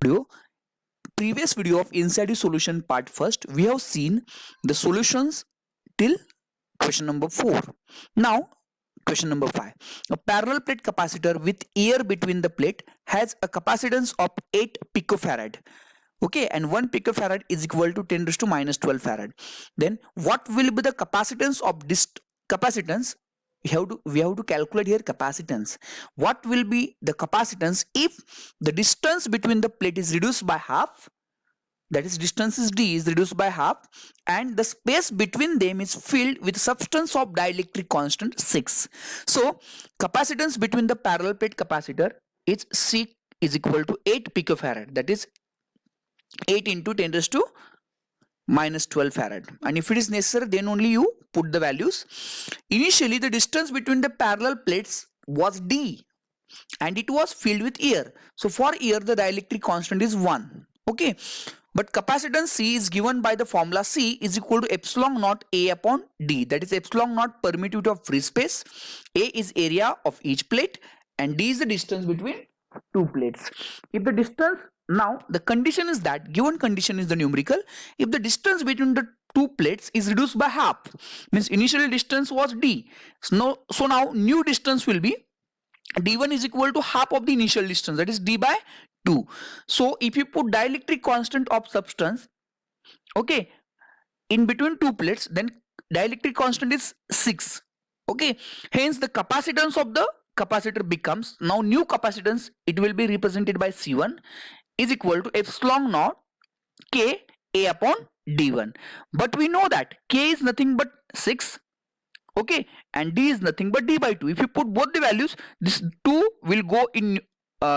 video, previous video of inside the solution part first, we have seen the solutions till question number 4. Now question number 5. A parallel plate capacitor with air between the plate has a capacitance of 8 picofarad. Okay, and 1 picofarad is equal to 10 raised to minus 12 farad. Then what will be the capacitance of this capacitance? We have to calculate here capacitance. What will be the capacitance if the distance between the plate is reduced by half, that is distance is d is reduced by half, and the space between them is filled with substance of dielectric constant 6. So capacitance between the parallel plate capacitor is C is equal to 8 picofarad, that is 8 into 10 raised to minus 12 farad, and if it is necessary then only you put the values. Initially the distance between the parallel plates was d and it was filled with air, so for air the dielectric constant is 1. Okay, but capacitance C is given by the formula C is equal to epsilon naught A upon D, that is epsilon naught permittivity of free space, A is area of each plate, and D is the distance between two plates. If the distance, now the condition is that, given condition is the numerical, if the distance between the two plates is reduced by half, means initial distance was D, so now new distance will be d1 is equal to half of the initial distance, that is d by 2. So if you put dielectric constant of substance, okay, in between two plates, then dielectric constant is 6. Okay, hence the capacitance of the capacitor becomes, now new capacitance, it will be represented by C1 is equal to epsilon naught K A upon D1. But we know that K is nothing but 6, okay, and D is nothing but D by 2. If you put both the values, this 2 will go in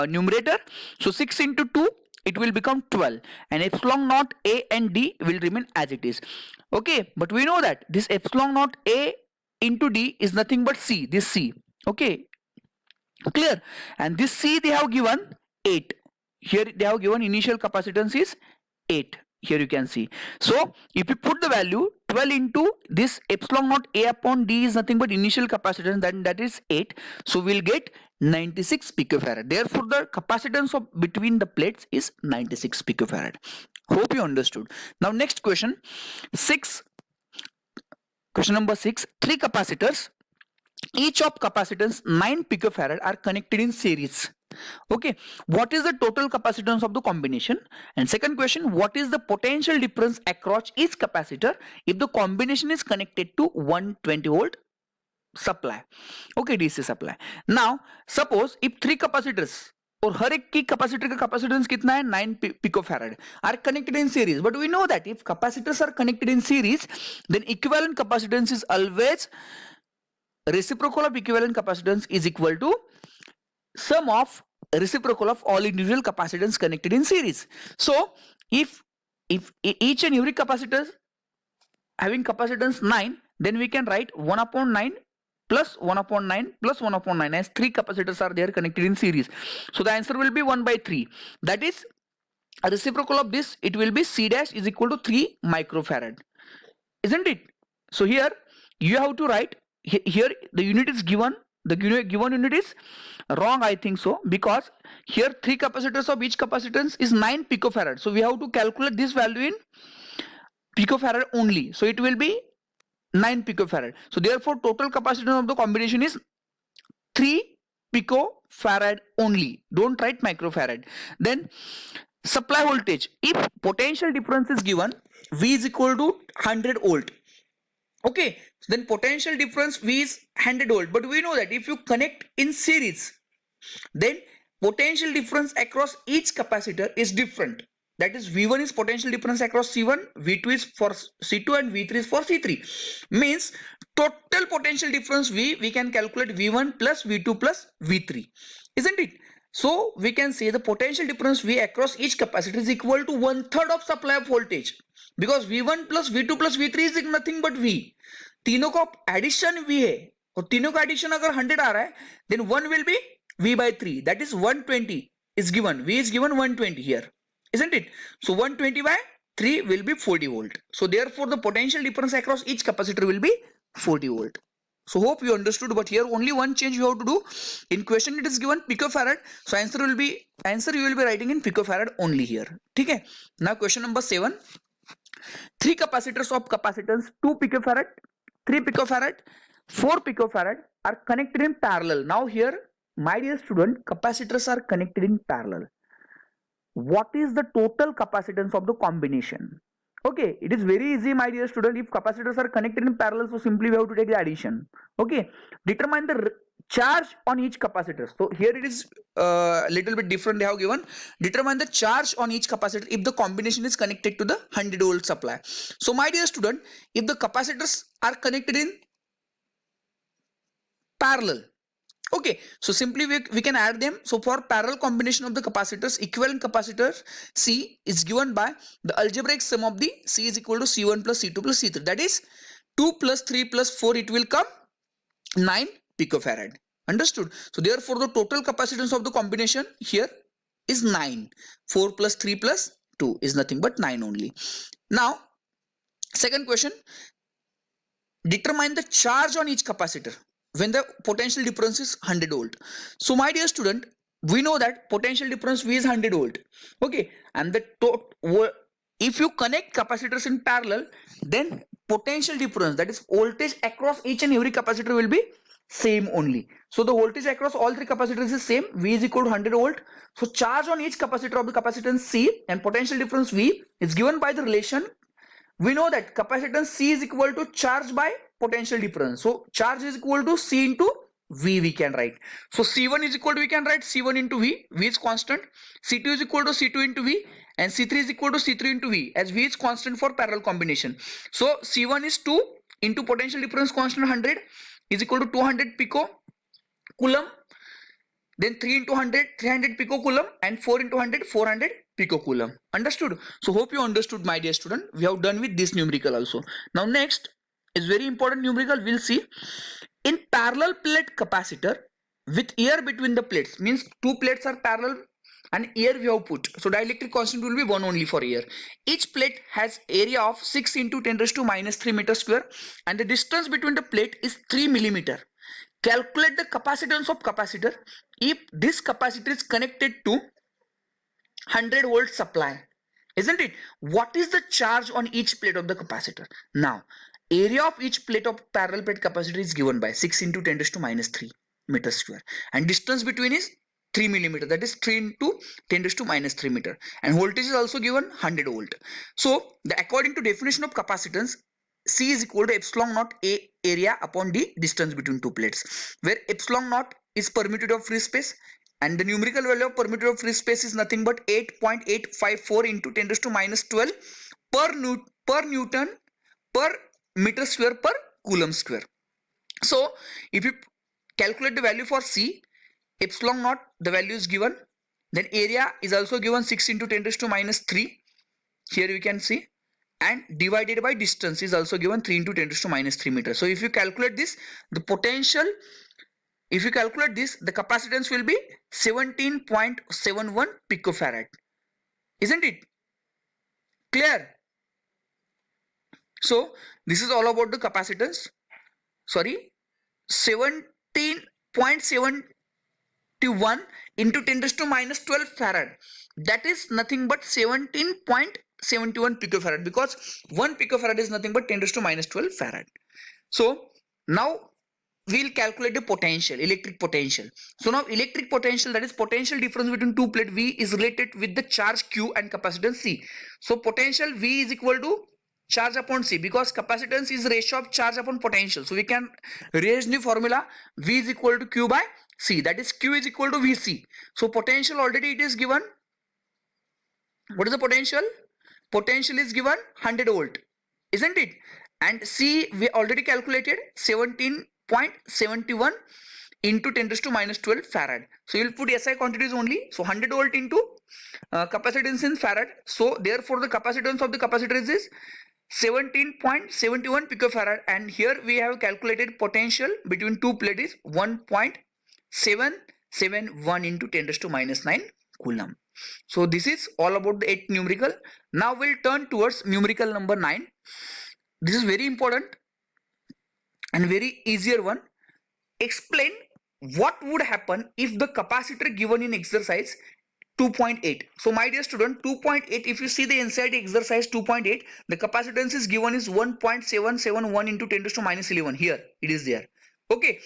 numerator, so 6 into 2 it will become 12, and epsilon naught A and D will remain as it is. Okay, but we know that this epsilon naught A into D is nothing but C, this C. Okay, clear? And this C they have given 8. Here they have given initial capacitance is 8. Here you can see. So if you put the value 12 into this epsilon naught A upon D is nothing but initial capacitance, then that is 8. So we'll get 96 picofarad. Therefore the capacitance of between the plates is 96 picofarad. Hope you understood. Now next question 6. Question number 6. 3 capacitors, each of capacitance 9 picofarad, are connected in series. Okay, what is the total capacitance of the combination? And second question, what is the potential difference across each capacitor if the combination is connected to 120 volt supply, okay, DC supply. Now suppose if 3 capacitors और हर एक की capacitor का capacitance कितना है 9 picofarad are connected in series, but we know that if capacitors are connected in series, then equivalent capacitance is always reciprocal of equivalent capacitance is equal to sum of reciprocal of all individual capacitance connected in series. So if each and every capacitor having capacitance 9, then we can write 1 upon 9 plus 1 upon 9 plus 1 upon 9, as 3 capacitors are there connected in series. So the answer will be 1 by 3. That is a reciprocal of this, it will be C dash is equal to 3 microfarad, isn't it? So here you have to write, here the unit is given, the given unit is wrong, I think so, because here 3 capacitors of each capacitance is 9 picofarad. So we have to calculate this value in picofarad only. So it will be 9 picofarad. So therefore total capacitance of the combination is 3 picofarad only. Don't write microfarad. Then supply voltage, if potential difference is given, V is equal to 100 volt. Okay, then potential difference V is 100 volt, but we know that if you connect in series, then potential difference across each capacitor is different. That is V1 is potential difference across C1, V2 is for C2, and V3 is for C3. Means total potential difference V, we can calculate V1 plus V2 plus V3, isn't it? So we can say the potential difference V across each capacitor is equal to 1/3 of supply voltage, because V1 plus V2 plus V3 is nothing but V. तीनों का addition V है और तीनों का addition अगर 100 आ रहा है, then 1 will be V by 3, that is 120 is given, V is given 120 here, isn't it? So 120 by 3 will be 40 volt. So therefore the potential difference across each capacitor will be 40 volt. So hope you understood, but here only one change you have to do. In question it is given picofarad, so answer you will be writing in picofarad only here. Okay. Now question number 7. 3 capacitors of capacitance 2 picofarad, 3 picofarad, 4 picofarad are connected in parallel. Now here, my dear student, capacitors are connected in parallel. What is the total capacitance of the combination? Okay, it is very easy, my dear student. If capacitors are connected in parallel, so simply we have to take the addition. Okay, determine the charge on each capacitor. So here it is little bit different. They have given determine the charge on each capacitor if the combination is connected to the 100 volt supply. So my dear student, if the capacitors are connected in parallel, okay, so simply we can add them. So for parallel combination of the capacitors, equivalent capacitor C is given by the algebraic sum of the C is equal to C1 plus C2 plus C3. That is 2 plus 3 plus 4, it will come 9 picofarad. Understood? So therefore the total capacitance of the combination here is 9. 4 plus 3 plus 2 is nothing but 9 only. Now second question, determine the charge on each capacitor when the potential difference is 100 volt. So my dear student, we know that potential difference V is 100 volt. Okay, and if you connect capacitors in parallel, then potential difference, that is voltage across each and every capacitor, will be same only. So the voltage across all 3 capacitors is same. V is equal to 100 volt. So charge on each capacitor of the capacitance C and potential difference V is given by the relation. We know that capacitance C is equal to charge by potential difference. So charge is equal to C into V, we can write. So C1 is equal to, we can write C1 into V. V is constant. C2 is equal to C2 into V, and C3 is equal to C3 into V, as V is constant for parallel combination. So C1 is 2 into potential difference constant 100 is equal to 200 pico coulomb. Then 3 into 100, 300 picocoulomb, and 4 into 100, 400 picocoulomb. Understood? So hope you understood, my dear student. We have done with this numerical also. Now next is very important numerical. We'll see in parallel plate capacitor with air between the plates, means 2 plates are parallel and air we have put. So dielectric constant will be 1 only for air. Each plate has area of 6 into 10 raised to minus 3 meter square, and the distance between the plate is 3 millimeter. Calculate the capacitance of capacitor if this capacitor is connected to 100 volt supply, isn't it? What is the charge on each plate of the capacitor? Now area of each plate of parallel plate capacitor is given by 6 into 10 raised to minus 3 meter square, and distance between is 3 millimeter, that is 3 into 10 raised to minus 3 meter, and voltage is also given 100 volt. So according to definition of capacitance, C is equal to epsilon naught A area upon the distance between 2 plates, where epsilon naught is permittivity of free space, and the numerical value of permittivity of free space is nothing but 8.854 into 10 raised to minus 12 per Newton per meter square per coulomb square. So if you calculate the value for C, epsilon naught, the value is given, then area is also given 6 into 10 raised to minus 3, here you can see, and divided by distance is also given 3 into 10 raised to minus 3 meters. So if you calculate this, the potential, if you calculate this, the capacitance will be 17.71 picofarad, isn't it? Clear? So this is all about the capacitance. Sorry, 17.71 into 10 raised to minus 12 farad, that is nothing but 17.71 picofarad, because 1 picofarad is nothing but 10 raised to minus 12 farad. So now we'll calculate the potential, electric potential. So now electric potential, that is potential difference between 2 plate V, is related with the charge Q and capacitance C. So potential V is equal to charge upon C, because capacitance is ratio of charge upon potential. So we can raise the formula, V is equal to Q by C, that is Q is equal to Vc. So potential already it is given. What is the potential? Potential is given 100 volt, isn't it? And C we already calculated 17.71 into 10 raised to minus 12 farad. So you will put SI quantities only. So 100 volt into capacitance in farad. So therefore the capacitance of the capacitor is 17.71 picofarad, and here we have calculated potential between 2 plates is 1.771 into 10 raised to minus 9 coulomb. So this is all about the 8 numerical. Now we'll turn towards numerical number 9. This is very important. And very easier one, explain what would happen if the capacitor given in exercise 2.8. So my dear student, 2.8, if you see the NCERT exercise 2.8, the capacitance is given is 1.771 into 10 to minus 11. Here it is there. Okay,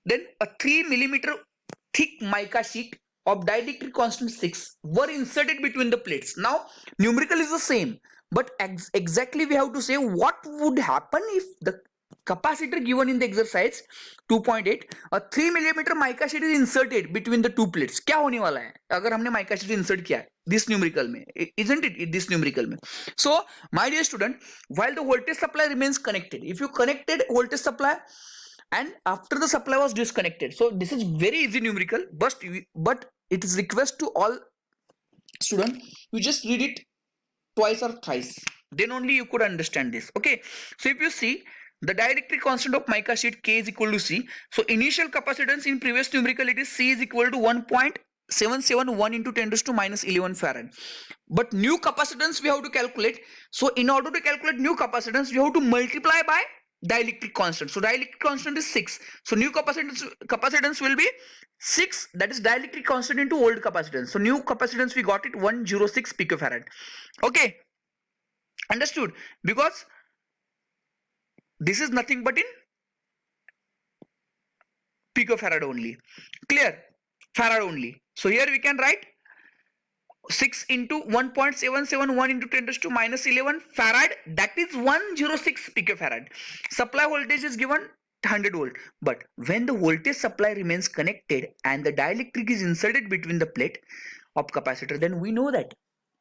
then a 3 millimeter thick mica sheet of dielectric constant 6 were inserted between the plates. Now numerical is the same, but exactly we have to say what would happen if the capacitor given in the exercise 2.8, a 3 millimeter mica sheet is inserted between the two plates. क्या होने वाला है अगर हमने mica sheet insert किया है this numerical में, isn't it this numerical में? So my dear student, while the voltage supply remains connected, if you connected voltage supply and after the supply was disconnected, so this is very easy numerical, but it is request to all student, you just read it twice or thrice, then only you could understand this. Okay, so if you see the dielectric constant of mica sheet K is equal to C, so initial capacitance in previous numerical it is C is equal to 1.771 into 10 to minus 11 farad, but new capacitance we have to calculate. So in order to calculate new capacitance we have to multiply by dielectric constant. So dielectric constant is 6, so new capacitance will be 6, that is dielectric constant into old capacitance. So new capacitance we got it 106 picofarad. Okay, understood? Because this is nothing but in picofarad only. Clear? Farad only. So here we can write 6 into 1.771 into 10 to minus 11 farad, that is 106 picofarad. Supply voltage is given 100 volt, but when the voltage supply remains connected and the dielectric is inserted between the plate of capacitor, then we know that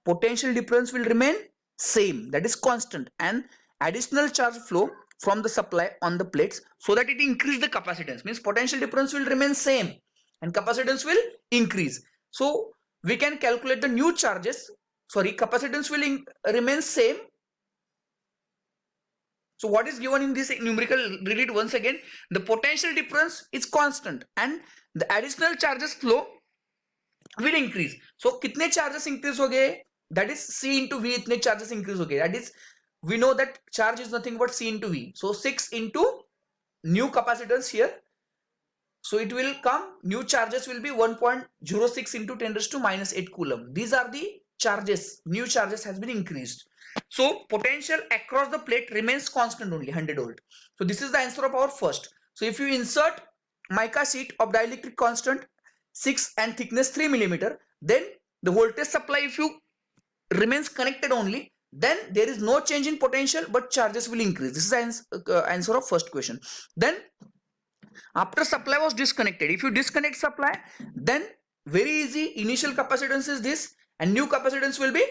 potential difference will remain same, that is constant, and additional charge flow from the supply on the plates so that it increase the capacitance, means potential difference will remain same and capacitance will increase. So we can calculate the new charges, sorry, capacitance will remain same. So what is given in this numerical, read it once again, the potential difference is constant and the additional charges flow will increase. So kitne charges increase ho gaye, that is C into V, itne charges increase ho gaye, that is we know that charge is nothing but C into V. So 6 into new capacitance here, so it will come, new charges will be 1.06 into 10 to minus 8 coulomb. These are the charges, new charges has been increased. So potential across the plate remains constant only, 100 volt. So this is the answer of our first. So if you insert mica sheet of dielectric constant 6 and thickness 3 millimeter, then the voltage supply, if you remains connected only, then there is no change in potential but charges will increase. This is the answer of first question. Then after supply was disconnected, if you disconnect supply, then very easy, initial capacitance is this and new capacitance will be,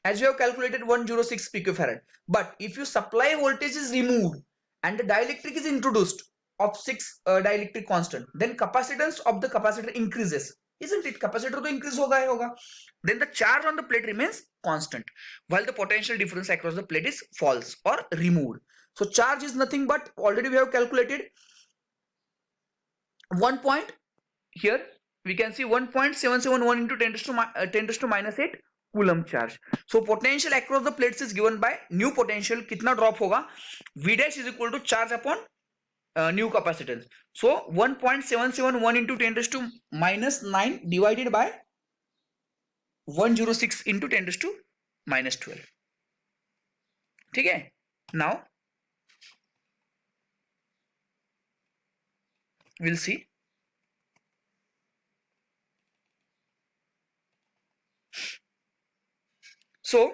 as you have calculated, 106 picofarad. But if you supply voltage is removed and the dielectric is introduced of 6 dielectric constant, then capacitance of the capacitor increases, isn't it? Capacitor to increase hoga. Then the charge on the plate remains constant while the potential difference across the plate is false or removed. So charge is nothing but, already we have calculated 1 point, here we can see 1.771 into 10 to minus 8 coulomb charge. So potential across the plates is given by new potential, kitna drop hoga, V dash is equal to charge upon new capacitance. So 1.771 into 10 to minus 9 divided by 106 into 10 to minus 12. ठीक है? Now we'll see. So